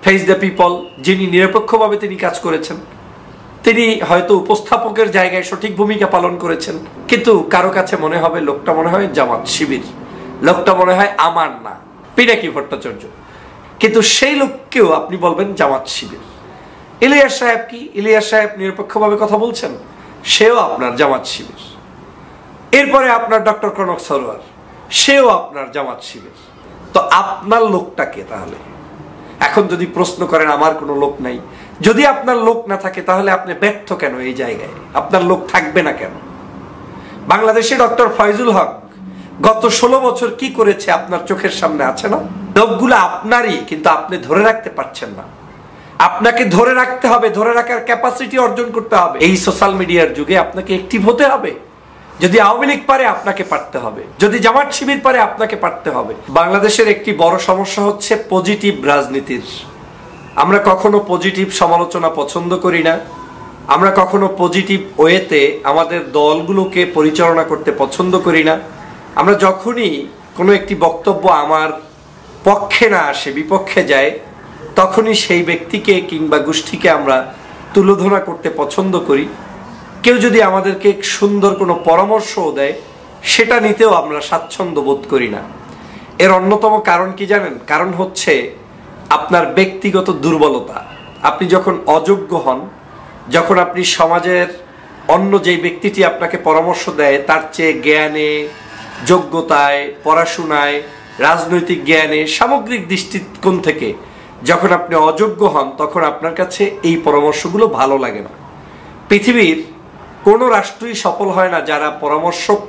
Face the people, যিনি নিরপেক্ষভাবে তিনি কাজ করেছেন, তিনি হয়তো উপস্থাপকের জায়গায় সঠিক ভূমিকা পালন করেছেন, কিন্তু কারো কাছে মনে হবে লোকটা মনে হয় জামাত শিবির, লোকটা মনে হয় আমার না, পিনাকি ভট্টাচার্য, কিন্তু সেই লোককেও আপনি বলবেন জামাত শিবির। ইলিয়াস সাহেব কি? ইলিয়াস সাহেব নিরপেক্ষভাবে কথা বলছেন, সেও আপনার জামাত শিবির। এরপরে আপনার ডক্টর কনক সরোয়ার, সেও আপনার জামাত শিবির। তো আপনার লোকটাকে তাহলে এখন যদি প্রশ্ন করেন আমার কোনো লোক নাই, যদি আপনার লোক না থাকে তাহলে আপনি ব্যর্থ কেন এই জায়গায়? আপনার লোক থাকবে না কেন? বাংলাদেশে ডক্টর ফয়জুল হক গত 16 বছর কি করেছে আপনার চোখের সামনে আছে না? লোকগুলো আপনারই, কিন্তু আপনি ধরে রাখতে পারছেন না। আপনাকে ধরে রাখতে হবে, ধরে রাখার ক্যাপাসিটি অর্জন করতে হবে। এই সোশ্যাল মিডিয়ার যুগে আপনাকে অ্যাক্টিভ হতে হবে। যদি আওয়ামী লীগ পারে আপনাকে পারতে হবে, যদি জামাত শিবির পারে আপনাকে পারতে হবে। বাংলাদেশের একটি বড় সমস্যা হচ্ছে পজিটিভ রাজনীতির। আমরা কখনো পজিটিভ সমালোচনা পছন্দ করি না, আমরা কখনো পজিটিভ ওয়েতে আমাদের দলগুলোকে পরিচালনা করতে পছন্দ করি না। আমরা যখনই কোনো একটি বক্তব্য আমার পক্ষে না আসে, বিপক্ষে যায়, তখনই সেই ব্যক্তিকে কিংবা গোষ্ঠীকে আমরা তুলোধনা করতে পছন্দ করি। কেউ যদি আমাদেরকে সুন্দর কোনো পরামর্শও দেয়, সেটা নিতেও আমরা স্বাচ্ছন্দ্য বোধ করি না। এর অন্যতম কারণ কি জানেন? কারণ হচ্ছে আপনার ব্যক্তিগত দুর্বলতা। আপনি যখন অযোগ্য হন, যখন আপনি সমাজের অন্য যেই ব্যক্তিটি আপনাকে পরামর্শ দেয় তার চেয়ে জ্ঞানে, যোগ্যতায়, পড়াশোনায়, রাজনৈতিক জ্ঞানে, সামগ্রিক দৃষ্টিকোণ থেকে যখন আপনি অযোগ্য হন, তখন আপনার কাছে এই পরামর্শগুলো ভালো লাগে না। পৃথিবীর কোনো রাষ্ট্রই সফল হয় না যারা পরামর্শক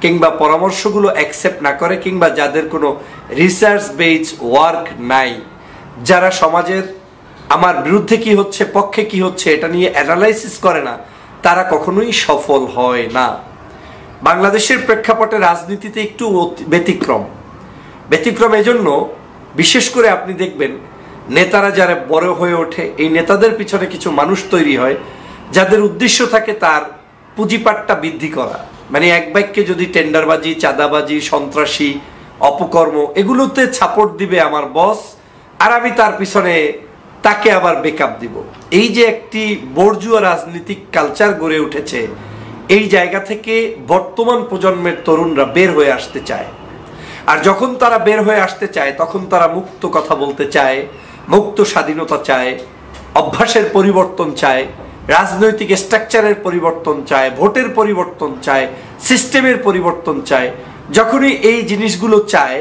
কিংবা পরামর্শগুলো অ্যাকসেপ্ট না করে, কিংবা যাদের কোনো রিসার্চ বেসড ওয়ার্ক নাই, যারা সমাজের আমার বিরুদ্ধে কি হচ্ছে, পক্ষে কি হচ্ছে এটা নিয়ে অ্যানালাইসিস করে না, তারা কখনোই সফল হয় না। বাংলাদেশের প্রেক্ষাপটে রাজনীতিতে একটু ব্যতিক্রম এজন্য, বিশেষ করে আপনি দেখবেন নেতারা যারা বড় হয়ে ওঠে, এই নেতাদের পিছনে কিছু মানুষ তৈরি হয় যাদের উদ্দেশ্য থাকে তার পুঁজিপাটটা বৃদ্ধি করা। মানে এক বাক্যে যদি টেন্ডারবাজি, চাঁদাবাজি, সন্ত্রাসী, অপকর্ম এগুলোতে সাপোর্ট দিবে আমার বস, আর আমি তার পিছনে তাকে আবার বেকআপ দিব। এই যে একটি বর্জুয়া রাজনীতিক কালচার গড়ে উঠেছে, এই জায়গা থেকে বর্তমান প্রজন্মের তরুণরা বের হয়ে আসতে চায়। আর যখন তারা বের হয়ে আসতে চায়, তখন তারা মুক্ত কথা বলতে চায়, মুক্ত স্বাধীনতা চায়, অভ্যাসের পরিবর্তন চায়, রাজনৈতিক স্ট্রাকচারের পরিবর্তন চায়, ভোটের পরিবর্তন চায়, সিস্টেমের পরিবর্তন চায়। যখনই এই জিনিসগুলো চায়,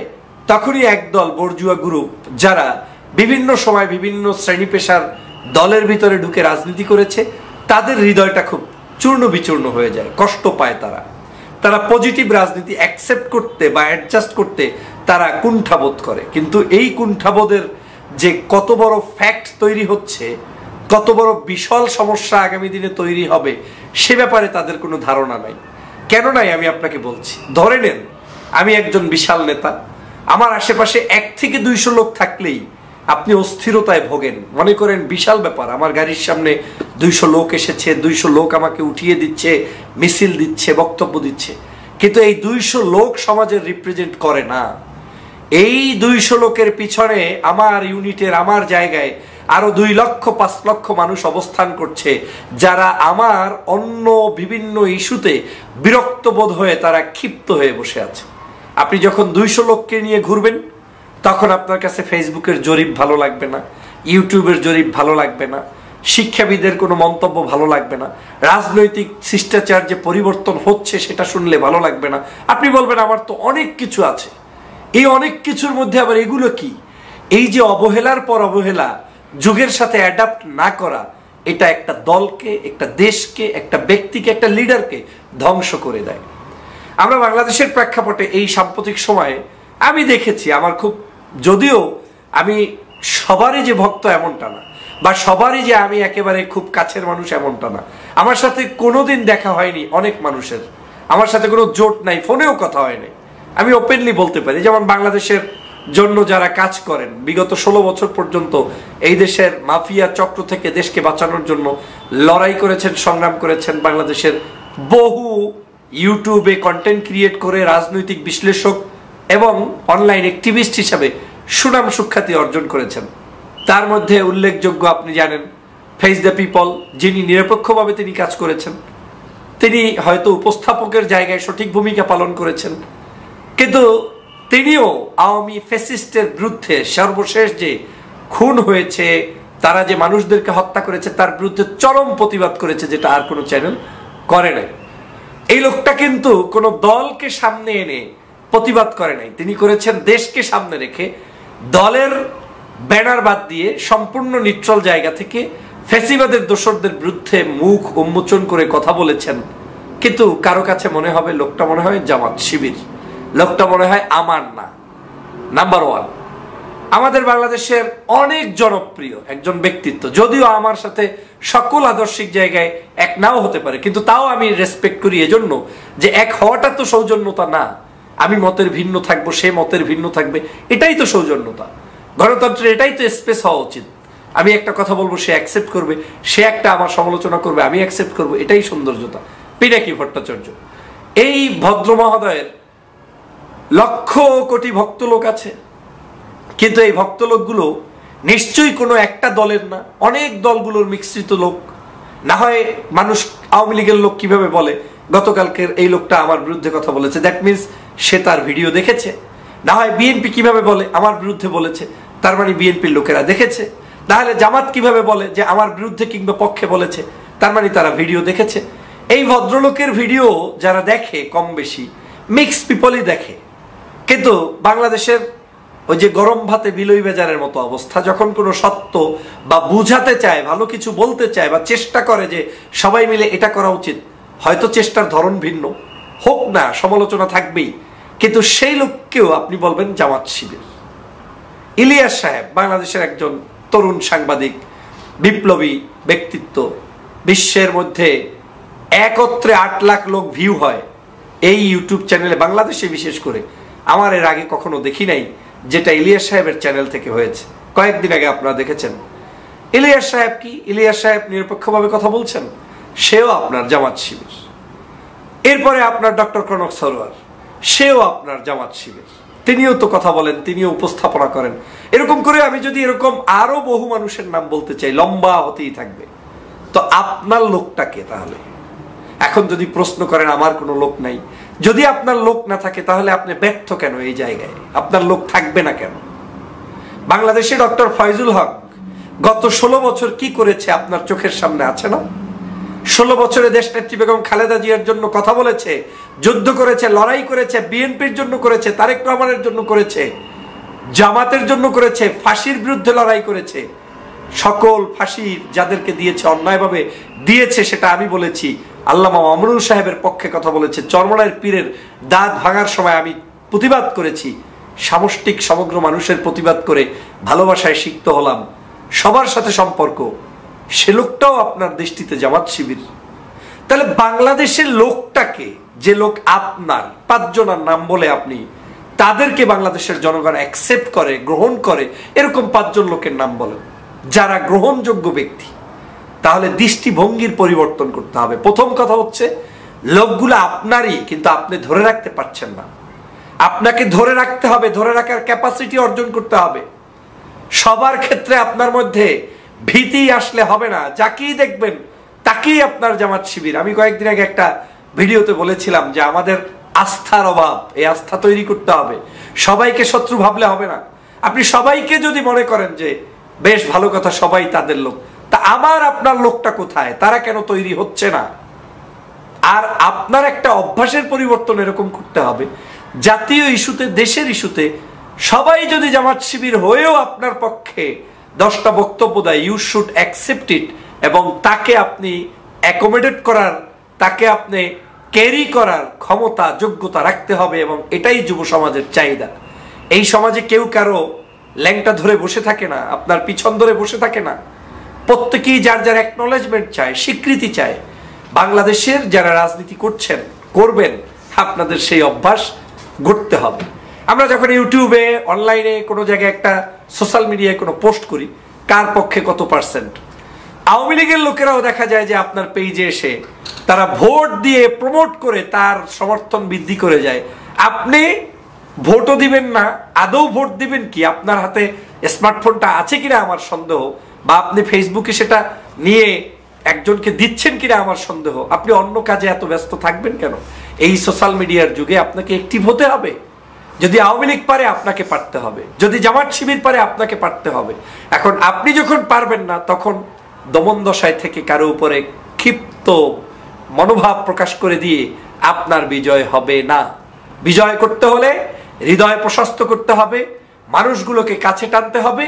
তখনই একদল বর্জুয়া গ্রুপ যারা বিভিন্ন সময় বিভিন্ন শ্রেণী পেশার দলের ভিতরে ঢুকে রাজনীতি করেছে, তাদের হৃদয়টা খুব চূর্ণ বিচূর্ণ হয়ে যায়, কষ্ট পায়। তারা পজিটিভ রাজনীতি অ্যাকসেপ্ট করতে বা অ্যাডজাস্ট করতে তারা কুণ্ঠাবোধ করে। কিন্তু এই কুণ্ঠাবোধের যে কত বড় ফ্যাক্ট তৈরি হচ্ছে, কত বড় বিশাল সমস্যা আগামী দিনে তৈরি হবে, সে ব্যাপারে তাদের কোনো ধারণা নাই। কেন নাই আমি আপনাকে বলছি। ধরে নেন আমি একজন বিশাল নেতা, আমার আশেপাশে 1 থেকে 200 লোক থাকলেই আপনি অস্থিরতায় ভোগেন। মনে করেন বিশাল ব্যাপার, আমার গাড়ির সামনে 200 লোক এসেছে, 200 লোক আমাকে উঠিয়ে দিচ্ছে, মিছিল দিচ্ছে, বক্তব্য দিচ্ছে, কিন্তু এই 200 লোক সমাজের রিপ্রেজেন্ট করে না। এই 200 লোকের পিছনে আমার ইউনিটের, আমার জায়গায় আরো 2 লক্ষ 5 লক্ষ মানুষ অবস্থান করছে, যারা আমার অন্য বিভিন্ন ইস্যুতে বিরক্ত বোধ হয়ে তারা ক্ষিপ্ত হয়ে বসে আছে। আপনি যখন 200 লোককে নিয়ে ঘুরবেন, তখন আপনার কাছে ফেসবুকের জরিপ ভালো লাগবে না, ইউটিউবের জরিপ ভালো লাগবে না, শিক্ষাবিদের কোনো মন্তব্য ভালো লাগবে না, রাজনৈতিক শিষ্টাচার যে পরিবর্তন হচ্ছে সেটা শুনলে ভালো লাগবে না। আপনি বলবেন আমার তো অনেক কিছু আছে। এই অনেক কিছুর মধ্যে আবার এগুলো কি? এই যে অবহেলার পর অবহেলা, যুগের সাথে অ্যাডাপ্ট না করা, এটা একটা দলকে, একটা দেশকে, একটা ব্যক্তিকে, একটা লিডারকে ধ্বংস করে দেয়। আমরা বাংলাদেশের প্রেক্ষাপটে এই সাম্প্রতিক সময়ে আমি দেখেছি, আমার খুব, যদিও আমি সবারই যে ভক্ত এমনটা না, বা সবারই যে আমি একেবারে খুব কাছের মানুষ এমনটা না। আমার সাথে কোনোদিন দেখা হয়নি অনেক মানুষের, আমার সাথে কোনো জোট নাই, ফোনেও কথা হয়নি, আমি ওপেনলি বলতে পারি। যেমন বাংলাদেশের জন্য যারা কাজ করেন, বিগত 16 বছর পর্যন্ত এই দেশের মাফিয়া চক্র থেকে দেশকে বাঁচানোর জন্য লড়াই করেছেন, সংগ্রাম করেছেন, বাংলাদেশের বহু ইউটিউবে কন্টেন্ট ক্রিয়েট করে রাজনৈতিক বিশ্লেষক এবং অনলাইন অ্যাক্টিভিস্ট হিসাবে সুনাম সুখ্যাতি অর্জন করেছেন। তার মধ্যে উল্লেখযোগ্য আপনি জানেন ফেস দ্য পিপল, যিনি নিরপেক্ষভাবে তিনি কাজ করেছেন, তিনি হয়তো উপস্থাপকের জায়গায় সঠিক ভূমিকা পালন করেছেন, কিন্তু তিনিও আওয়ামী ফ্যাসিস্টের বিরুদ্ধে সর্বশেষ যে খুন হয়েছে, তারা যে মানুষদেরকে হত্যা করেছে তার বিরুদ্ধে চরম প্রতিবাদ করেছে, যেটা আর কোনো চ্যানেল করে নাই। এই লোকটা কিন্তু কোনো দলকে সামনে এনে প্রতিবাদ করে নাই, তিনি করেছেন দেশকে সামনে রেখে দলের ব্যানার বাদ দিয়ে সম্পূর্ণ নিউট্রাল জায়গা থেকে ফ্যাসিবাদের দোসরদের বিরুদ্ধে মুখ উন্মোচন করে কথা বলেছেন। কিন্তু কারো কাছে মনে হবে লোকটা মনে হয় জামাত শিবির, লোকটা মনে হয় আমার না। নাম্বার ওয়ান, আমাদের বাংলাদেশের অনেক জনপ্রিয় একজন ব্যক্তিত্ব, যদিও আমার সাথে সকল আদর্শিক জায়গায় এক নাও হতে পারে, কিন্তু তাও আমি রেসপেক্ট করি এজন্য যে এক হওয়াটা তো সৌজন্যতা না। আমি মতের ভিন্ন থাকবো, সে মতের ভিন্ন থাকবে, এটাই তো সৌজন্যতা। গণতন্ত্রের এটাই তো স্পেস হওয়া উচিত। আমি একটা কথা বলবো, সে অ্যাকসেপ্ট করবে, সে একটা আমার সমালোচনা করবে, আমি অ্যাকসেপ্ট করবো, এটাই সৌন্দর্যতা। পিনাকি ভট্টাচার্য, এই ভদ্র মহোদয়ের লক্ষ কোটি ভক্ত লোক আছে, কিন্তু এই ভক্ত লোকগুলো নিশ্চয়ই কোনো একটা দলের না, অনেক দলগুলোর মিশ্রিত লোক। না হয় মানুষ আওয়ামী লীগের লোক কিভাবে বলে গতকালকের এই লোকটা আমার বিরুদ্ধে কথা বলেছে, দ্যাট মিনস সে তার ভিডিও দেখেছে। না হয় বিএনপি কিভাবে বলে আমার বিরুদ্ধে বলেছে, তার মানে বিএনপির লোকেরা দেখেছে। তাহলে জামাত কিভাবে বলে যে আমার বিরুদ্ধে কিংবা পক্ষে বলেছে, তার মানে তারা ভিডিও দেখেছে। এই ভদ্রলোকের ভিডিও যারা দেখে কম বেশি মিক্স পিপলই দেখে, কিন্তু বাংলাদেশের ওই যে গরম ভাতে বিলই বেজারের মতো অবস্থা, যখন কোনো সত্য বা বুঝাতে চায়, ভালো কিছু বলতে চায় বা চেষ্টা করে যে সবাই মিলে এটা করা উচিত, হয়তো চেষ্টার ধরন ভিন্ন হোক না, সমালোচনা থাকবেই, কিন্তু সেই লোককেও আপনি বলবেন জামাত শিবির। ইলিয়াস সাহেব বাংলাদেশের একজন তরুণ সাংবাদিক, বিপ্লবী ব্যক্তিত্ব, বিশ্বের মধ্যে একত্রে 8 লাখ লোক ভিউ হয় এই ইউটিউব চ্যানেলে, বাংলাদেশে বিশেষ করে। আমার এর আগে কখনো দেখি নাই যেটা ইলিয়াস সাহেবের চ্যানেল থেকে হয়েছে। কয়েকদিন আগে আপনারা দেখেছেন ইলিয়াস সাহেব কি, ইলিয়াস সাহেব নিরপেক্ষভাবে কথা বলছেন, সেও আপনার জামাত শিবির। এরপরে আপনার ডক্টর কনক সরোয়ার, সেও আপনার জামাত শিবির, তিনিও তো কথা বলেন, তিনিও উপস্থাপনা করেন। এরকম করে আমি যদি এরকম আরো বহু মানুষের নাম বলতে চাই, লম্বা হতেই থাকবে। তো আপনার লোকটাকে তাহলে এখন যদি প্রশ্ন করেন আমার কোনো লোক নাই, যদি আপনার লোক না থাকে তাহলে আপনি ব্যর্থ কেন এই জায়গায়? আপনার লোক থাকবে না কেন? বাংলাদেশে ডক্টর ফয়জুল হক গত 16 বছর কি করেছে আপনার চোখের সামনে আছে না? 16 বছরে দেশনেত্রী বেগম খালেদা জিয়ার জন্য কথা বলেছে, যুদ্ধ করেছে, লড়াই করেছে, বিএনপির জন্য করেছে, তারেক রহমানের জন্য করেছে, জামাতের জন্য করেছে, ফাঁসির বিরুদ্ধে লড়াই করেছে। সকল ফাঁসি যাদেরকে দিয়েছে, অন্যায়ভাবে দিয়েছে, সেটা আমি বলেছি। আল্লামা মামুনুল সাহেবের পক্ষে কথা বলেছে। চরমনায়ের পীরের দাঁত ভাঙার সময় আমি প্রতিবাদ করেছি। সামষ্টিক সমগ্র মানুষের প্রতিবাদ করে ভালোবাসায় সিক্ত হলাম, সবার সাথে সম্পর্ক। সে লোকটাও আপনার দৃষ্টিতে জামাত শিবির। তাহলে বাংলাদেশের লোকটাকে, যে লোক আপনার 5 জনের নাম বলে আপনি তাদেরকে বাংলাদেশের জনগণ অ্যাকসেপ্ট করে, গ্রহণ করে, এরকম 5 জন লোকের নাম বলেন যারা গ্রহণযোগ্য ব্যক্তি। তাহলে দৃষ্টিভঙ্গির পরিবর্তন করতে হবে। প্রথম কথা হচ্ছে লোকগুলো আপনারই, কিন্তু আপনি ধরে রাখতে পারছেন না। আপনাকে ধরে রাখতে হবে, ধরে রাখার ক্যাপাসিটি অর্জন করতে হবে। সবার ক্ষেত্রে আপনার মধ্যে ভীতি আসলে হবে না। যাকেই দেখবেন তাকেই আপনার জামাত শিবির। আমি কয়েকদিন আগে একটা ভিডিওতে বলেছিলাম যে আমাদের আস্থার অভাব, এই আস্থা তৈরি করতে হবে। সবাইকে শত্রু ভাবলে হবে না। আপনি সবাইকে যদি মনে করেন যে বেশ ভালো কথা, সবাই তাদের লোক, তা আমার আপনার লোকটা কোথায়? তারা কেন তৈরি হচ্ছে না? আর আপনার একটা অভ্যাসের পরিবর্তন এরকম করতে হবে, জাতীয় ইস্যুতে, দেশের ইস্যুতে সবাই যদি জামাত শিবির হয়েও আপনার পক্ষে 10টা বক্তব্য দেয়, ইউ শুড অ্যাকসেপ্ট ইট, এবং তাকে আপনি অ্যাকোমোডেট করার, তাকে আপনি ক্যারি করার ক্ষমতা, যোগ্যতা রাখতে হবে। এবং এটাই যুব সমাজের চাহিদা। এই সমাজে কেউ কারো ল্যাংটা ধরে বসে থাকে না, আপনার পিছন ধরে বসে থাকে না। প্রত্যেকেই যার যার অ্যাকনলেজমেন্ট চায়, স্বীকৃতি চায়। বাংলাদেশের যারা রাজনীতি করছেন, করবেন, আপনাদের সেই অভ্যাস গড়তে হবে। আমরা যখন ইউটিউবে, অনলাইনে, কোনো জায়গায় একটা সোশ্যাল মিডিয়ায় কোনো পোস্ট করি, কার পক্ষে কত %? আওয়ামী লীগের লোকেরাও দেখা যায় যে আপনার পেজে এসে তারা ভোট দিয়ে প্রমোট করে তার সমর্থন বৃদ্ধি করে যায়। আপনি ভোটও দিবেন না, আদৌ ভোট দিবেন কি? আপনার হাতে স্মার্টফোনটা আছে কিনা আমার সন্দেহ, বা আপনি ফেসবুকে সেটা নিয়ে একজনকে দিচ্ছেন কিনা আমার সন্দেহ, আপনি অন্য কাজে এত ব্যস্ত থাকবেন কেন? এই সোশ্যাল মিডিয়ার যুগে আপনাকে অ্যাক্টিভ হতে হবে। যদি আওয়ামী লীগ পারে আপনাকে পারতে হবে, যদি জামাত শিবির পারে আপনাকে পারতে হবে। এখন আপনি যখন পারবেন না, তখন দমন দশায় থেকে কারো উপরে ক্ষিপ্ত মনোভাব প্রকাশ করে দিয়ে আপনার বিজয় হবে না। বিজয় করতে হলে হৃদয় প্রশস্ত করতে হবে, মানুষগুলোকে কাছে টানতে হবে,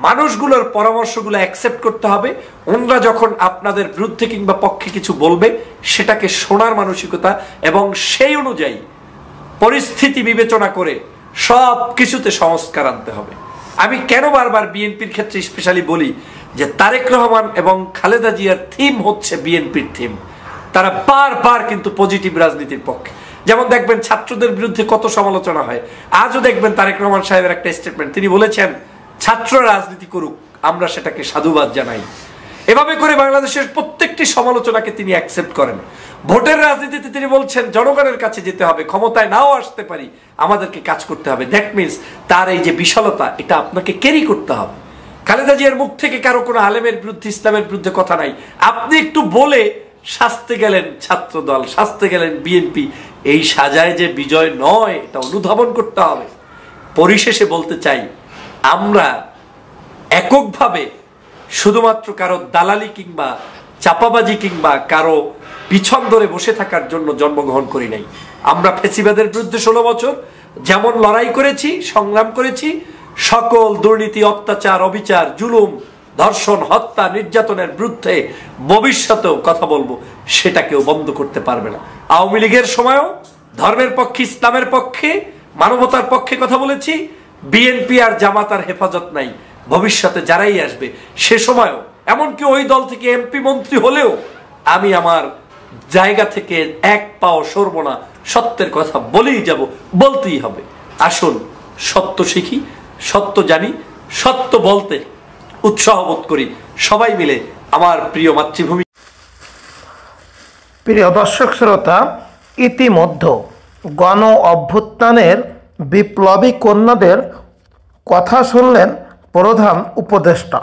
মানুষগুলোর পরামর্শগুলো অ্যাকসেপ্ট করতে হবে। ওনরা যখন আপনাদের বিরুদ্ধে কিংবা পক্ষে কিছু বলবে, সেটাকে শোনার মানসিকতা এবং সেই অনুযায়ী পরিস্থিতি বিবেচনা করে সব কিছুতে সংস্কার আনতে হবে। আমি কেন বারবার বিএনপির ক্ষেত্রে স্পেশালি বলি যে তারেক রহমান এবং খালেদা জিয়ার থিম হচ্ছে বিএনপির থিম। তারা বারবার কিন্তু পজিটিভ রাজনীতির পক্ষে। যেমন দেখবেন ছাত্রদের বিরুদ্ধে কত সমালোচনা হয়, আজও দেখবেন তারেক রহমান সাহেবের একটা স্টেটমেন্ট, তিনি বলেছেন ছাত্র রাজনীতি করুক, আমরা সেটাকে সাধুবাদ জানাই। এভাবে করে বাংলাদেশের প্রত্যেকটি সমালোচনাকে তিনি অ্যাকসেপ্ট করেন। ভোটের রাজনীতিতে তিনি বলছেন জনগণের কাছে যেতে হবে, ক্ষমতায় নাও আসতে পারি, আমাদেরকে কাজ করতে হবে। দ্যাট মিনস তার এই যে বিশালতা, এটা আপনাকে ক্যারি করতে হবে। খালেদা জিয়ার মুখ থেকে কারো কোনো আলেমের বিরুদ্ধে, ইসলামের বিরুদ্ধে কথা নাই। আপনি একটু বলে শাস্তে গেলেন ছাত্র দল, শাস্তে গেলেন বিএনপি, এই সাজায় যে বিজয় নয়, এটা অনুধাবন করতে হবে। পরিশেষে বলতে চাই, আমরা এককভাবে শুধুমাত্র কারো দালালি কিংবা চাপাবাজি কিংবা কারো পিছন ধরে বসে থাকার জন্য জন্মগ্রহণ করি নাই। আমরা ফ্যাসিবাদের বিরুদ্ধে 16 বছর যেমন লড়াই করেছি, সংগ্রাম করেছি, সকল দুর্নীতি, অত্যাচার, অবিচার, জুলুম, ধর্ষণ, হত্যা, নির্যাতনের বিরুদ্ধে ভবিষ্যতেও কথা বলবো, সেটাকেও বন্ধ করতে পারবে না। আওয়ামী লীগের সময়ও ধর্মের পক্ষে, ইসলামের পক্ষে, মানবতার পক্ষে কথা বলেছি। বিএনপি আর জামাত আর হেফাজত নাই, ভবিষ্যতে যারাই আসবে সে সময়ও, এমনকি ওই দল থেকে এমপি মন্ত্রী হলেও আমি আমার জায়গা থেকে এক পাও সরব না, সত্যের কথা বলেই যাব, বলতেই হবে। আসুন সত্য শিখি, সত্য জানি, সত্য বলতে উৎসাহ বোধ করি সবাই মিলে আমার প্রিয় মাতৃভূমি। প্রিয় দর্শক শ্রোতা, ইতিমধ্যে গণ অভ্যুত্থানের বিপ্লবী কন্যাদের কথা শুনলেন প্রধান উপদেষ্টা।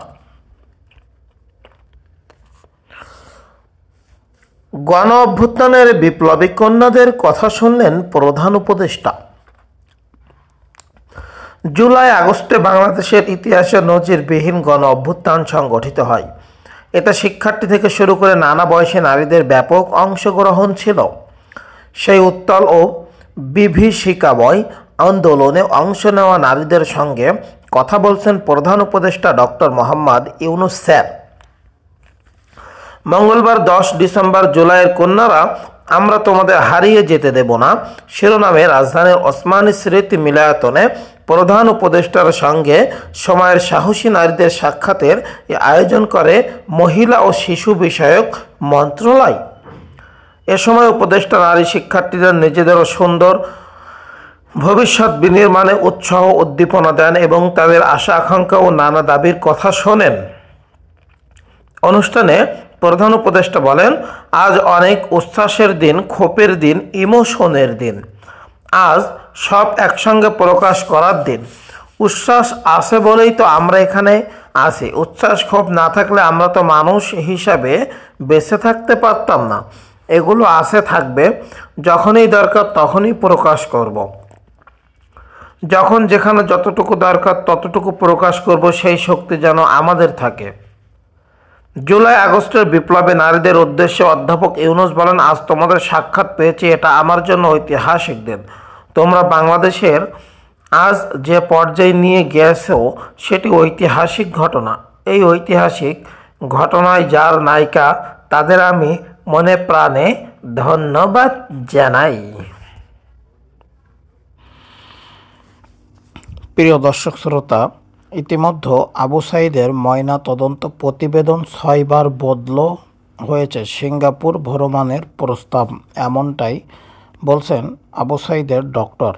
গণ অভ্যুত্থানের বিপ্লবী কন্যাদের কথা শুনলেন প্রধান উপদেষ্টা। জুলাই আগস্টে বাংলাদেশের ইতিহাসে নজিরবিহীন গণ অভ্যুত্থান সংগঠিত হয়। এতে শিক্ষার্থী থেকে শুরু করে নানা বয়সী নারীদের ব্যাপক অংশগ্রহণ ছিল। সেই উত্তাল ও বিভীষিকাময় আন্দোলনে অংশ নেওয়া নারীদের সঙ্গে কথা বলছেন প্রধান উপদেষ্টা ডক্টর মোহাম্মদ ইউনূস স্যার। মঙ্গলবার 10 ডিসেম্বর জুলাইয়ের কন্যারা আমরা তোমাদের হারিয়ে যেতে দেব না শিরোনামে রাজধানীর ওসমানী স্মৃতি মিলনায়তনে প্রধান উপদেষ্টার সঙ্গে সময়ের সাহসী নারীদের সাক্ষাতের আয়োজন করে মহিলা ও শিশু বিষয়ক মন্ত্রণালয়। এ সময় উপদেষ্টা নারী শিক্ষার্থীদের নিজেদেরও সুন্দর ভবিষ্যৎ বিনির্মাণে উৎসাহ উদ্দীপনা দেন এবং তাদের আশা আকাঙ্ক্ষা ও নানা দাবির কথা শোনেন। অনুষ্ঠানে প্রধান উপদেষ্টা বলেন, আজ অনেক উচ্ছ্বাসের দিন, ক্ষোভের দিন, ইমোশনের দিন। আজ সব একসঙ্গে প্রকাশ করার দিন। উচ্ছ্বাস আছে বলেই তো আমরা এখানে আছি। উচ্ছ্বাস ক্ষোভ না থাকলে আমরা তো মানুষ হিসাবে বেঁচে থাকতে পারতাম না। এগুলো আছে, থাকবে, যখনই দরকার তখনই প্রকাশ করব। যখন যেখানে যতটুকু দরকার ততটুকু প্রকাশ করব, সেই শক্তি যেন আমাদের থাকে। জুলাই আগস্টের বিপ্লবে নারীদের উদ্দেশ্যে অধ্যাপক ইউনূস বলেন, আজ তোমাদের সাক্ষাৎ পেয়েছি, এটা আমার জন্য ঐতিহাসিক দিন। তোমরা বাংলাদেশের আজ যে পর্যায়ে নিয়ে গেছো সেটি ঐতিহাসিক ঘটনা। এই ঐতিহাসিক ঘটনায় যার নায়িকা তাদের আমি মনে প্রাণে ধন্যবাদ জানাই। প্রিয় দর্শক শ্রোতা, ইতিমধ্যে আবু সাঈদের ময়না তদন্ত প্রতিবেদন 6 বার বদল হয়েছে। সিঙ্গাপুর ভ্রমণের প্রস্তাব, এমনটাই বলছেন আবু সাঈদের ডক্টর।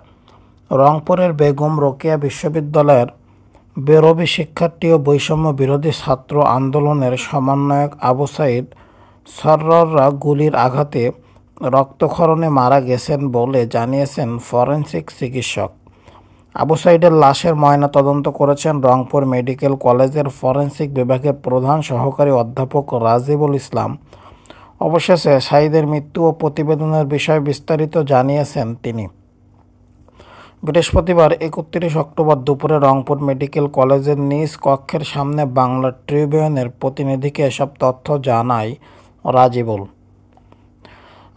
রংপুরের বেগম রোকেয়া বিশ্ববিদ্যালয়ের বেরোবি শিক্ষার্থী ও বৈষম্য বিরোধী ছাত্র আন্দোলনের সমন্বয়ক আবু সাঈদ সরররা গুলির আঘাতে রক্তক্ষরণে মারা গেছেন বলে জানিয়েছেন ফরেনসিক চিকিৎসক। আবু সাঈদের লাশের ময়না তদন্ত করেছেন রংপুর মেডিকেল কলেজের ফরেনসিক বিভাগের প্রধান সহকারী অধ্যাপক রাজিবুল ইসলাম। অবশেষে সাঈদের মৃত্যু ও প্রতিবেদনের বিষয়ে বিস্তারিত জানিয়েছেন তিনি। বৃহস্পতিবার 31 অক্টোবর দুপুরে রংপুর মেডিকেল কলেজের নিজ কক্ষের সামনে বাংলা ট্রিবিউনের প্রতিনিধিকে এসব তথ্য জানায় রাজিবুল।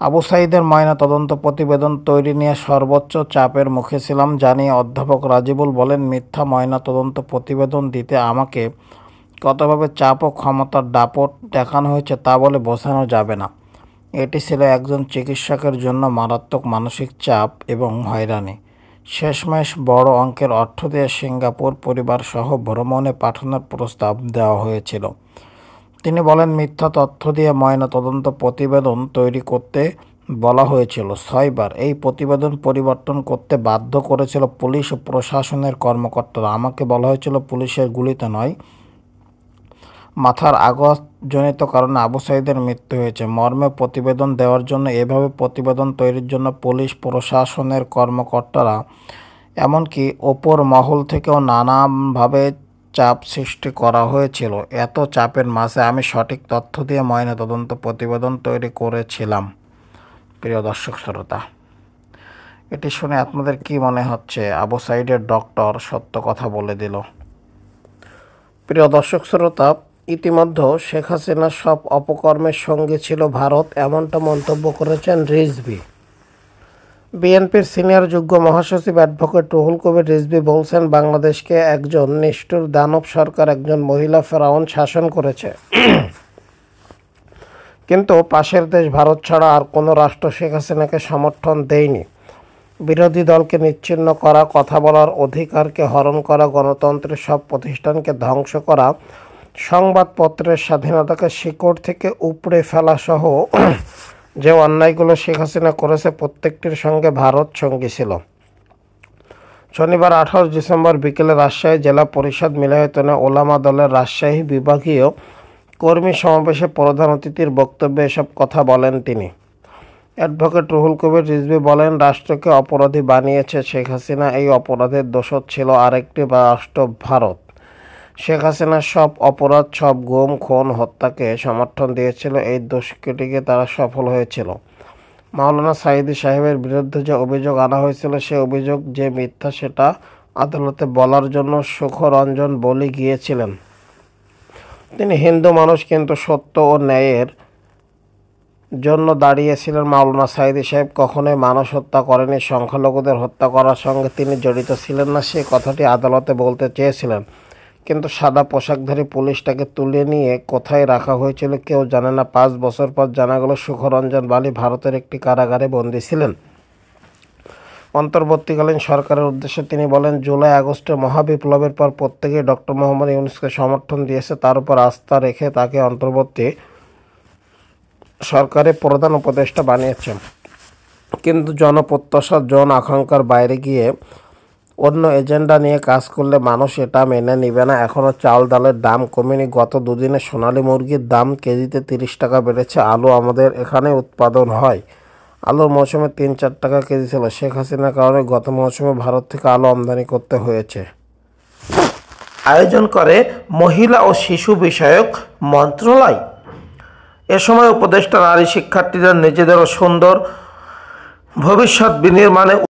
আবু সাঈদের ময়না তদন্ত প্রতিবেদন তৈরি নিয়ে সর্বোচ্চ চাপের মুখে ছিলাম জানিয়ে অধ্যাপক রাজিবুল বলেন, মিথ্যা ময়না তদন্ত প্রতিবেদন দিতে আমাকে কতভাবে চাপ ও ক্ষমতার দাপট দেখানো হয়েছে তা বলে বোঝানো যাবে না। এটি ছিল একজন চিকিৎসকের জন্য মারাত্মক মানসিক চাপ এবং হয়রানি। শেষমেশ বড় অঙ্কের অর্থ দিয়ে সিঙ্গাপুর পরিবারসহ ভ্রমণে পাঠানোর প্রস্তাব দেওয়া হয়েছিল। তিনি বলেন, মিথ্যা তথ্য দিয়ে ময়না তদন্ত প্রতিবেদন তৈরি করতে বলা হয়েছিল 6 বার। এই প্রতিবেদন পরিবর্তন করতে বাধ্য করেছিল পুলিশ ও প্রশাসনের কর্মকর্তারা। আমাকে বলা হয়েছিল পুলিশের গুলিতে নয়, মাথার আঘাতজনিত কারণে আবু সাঈদের মৃত্যু হয়েছে মর্মে প্রতিবেদন দেওয়ার জন্য। এভাবে প্রতিবেদন তৈরির জন্য পুলিশ প্রশাসনের কর্মকর্তারা এমনকি ওপর মহল থেকেও নানাভাবে চাপ সৃষ্টি করা হয়েছিল। এত চাপের মাঝে আমি সঠিক তথ্য দিয়ে ময়নাতদন্ত প্রতিবেদন তৈরি করেছিলাম। প্রিয় দর্শক শ্রোতা, এটি শুনে আপনাদের কি মনে হচ্ছে? আবু সাঈদের ডক্টর সত্য কথা বলে দিল। প্রিয় দর্শক শ্রোতা, ইতিমধ্যে শেখ হাসিনার সব অপকর্মের সঙ্গে ছিল ভারত, এমনটা মন্তব্য করেছেন রিজভী। বিএনপির সিনিয়র যুগ্ম মহাসচিব অ্যাডভোকেট রুহুল কবির রিজভী বলছেন, বাংলাদেশকে একজন নিষ্ঠুর দানব সরকার, একজন মহিলা ফেরাউন শাসন করেছে। কিন্তু পাশের দেশ ভারত ছাড়া আর কোনো রাষ্ট্র শেখ হাসিনাকে সমর্থন দেয়নি। বিরোধী দলকে নিচ্ছিন্ন করা, কথা বলার অধিকারকে হরণ করা, গণতন্ত্রের সব প্রতিষ্ঠানকে ধ্বংস করা, সংবাদপত্রের স্বাধীনতাকে শিকড় থেকে উপড়ে ফেলা সহ যে অন্যায়গুলো শেখ হাসিনা করেছে প্রত্যেকটির সঙ্গে ভারত সঙ্গী ছিল। শনিবার 28 ডিসেম্বর বিকেলে রাজশাহী জেলা পরিষদ মিলায়তনে ওলামা দলের রাজশাহী বিভাগীয় কর্মী সমাবেশে প্রধান অতিথির বক্তব্যে এসব কথা বলেন তিনি। অ্যাডভোকেট রুহুল কবির রিজভী বলেন, রাষ্ট্রকে অপরাধী বানিয়েছে শেখ হাসিনা। এই অপরাধের দোষর ছিল আরেকটি রাষ্ট্র ভারত। শেখ হাসিনার সব অপরাধ, সব গুম খুন হত্যাকে সমর্থন দিয়েছিল। এই দুষ্কৃতিকে তারা সফল হয়েছিল। মাওলানা সাঈদী সাহেবের বিরুদ্ধে যে অভিযোগ আনা হয়েছিল সে অভিযোগ যে মিথ্যা সেটা আদালতে বলার জন্য সুখরঞ্জন বলি গিয়েছিলেন। তিনি হিন্দু মানুষ, কিন্তু সত্য ও ন্যায়ের জন্য দাঁড়িয়েছিলেন। মাওলানা সাঈদী সাহেব কখনোই মানুষ হত্যা করেনি, সংখ্যালঘুদের হত্যা করার সঙ্গে তিনি জড়িত ছিলেন না, সে কথাটি আদালতে বলতে চেয়েছিলেন। কিন্তু সাদা পোশাকধারী পুলিশটাকে তুলে নিয়ে কোথায় রাখা হয়েছিল কেউ জানে না। 5 বছর পর জানা গেল সুখরঞ্জন বালি ভারতের একটি কারাগারে বন্দী ছিলেন। অন্তর্বর্তীকালীন সরকারের উদ্দেশ্যে তিনি বলেন, জুলাই আগস্টের মহাবিপ্লবের পর প্রত্যেকেই ডক্টর মোহাম্মদ ইউনূসকে সমর্থন দিয়েছে, তার উপর আস্থা রেখে তাকে অন্তর্বর্তী সরকারের প্রধান উপদেষ্টা বানিয়েছে। কিন্তু জনপ্রত্যাশা, জন আকাঙ্ক্ষার বাইরে গিয়ে অন্য এজেন্ডা নিয়ে কাজ করলে মানুষ এটা মেনে নেবে না। এখনও চাল ডালের দাম কমেনি। গত দুদিনে সোনালী মুরগির দাম কেজিতে 30 টাকা বেড়েছে। আলু আমাদের এখানে উৎপাদন হয়। আলুর মৌসুমে 3-4 টাকা কেজি ছিল। শেখ হাসিনার কারণে গত মৌসুমে ভারত থেকে আলু আমদানি করতে হয়েছে। আয়োজন করে মহিলা ও শিশু বিষয়ক মন্ত্রণালয়। এ সময় উপদেষ্টা নারী শিক্ষার্থীদের নিজেদেরও সুন্দর ভবিষ্যৎ বিনির্মাণে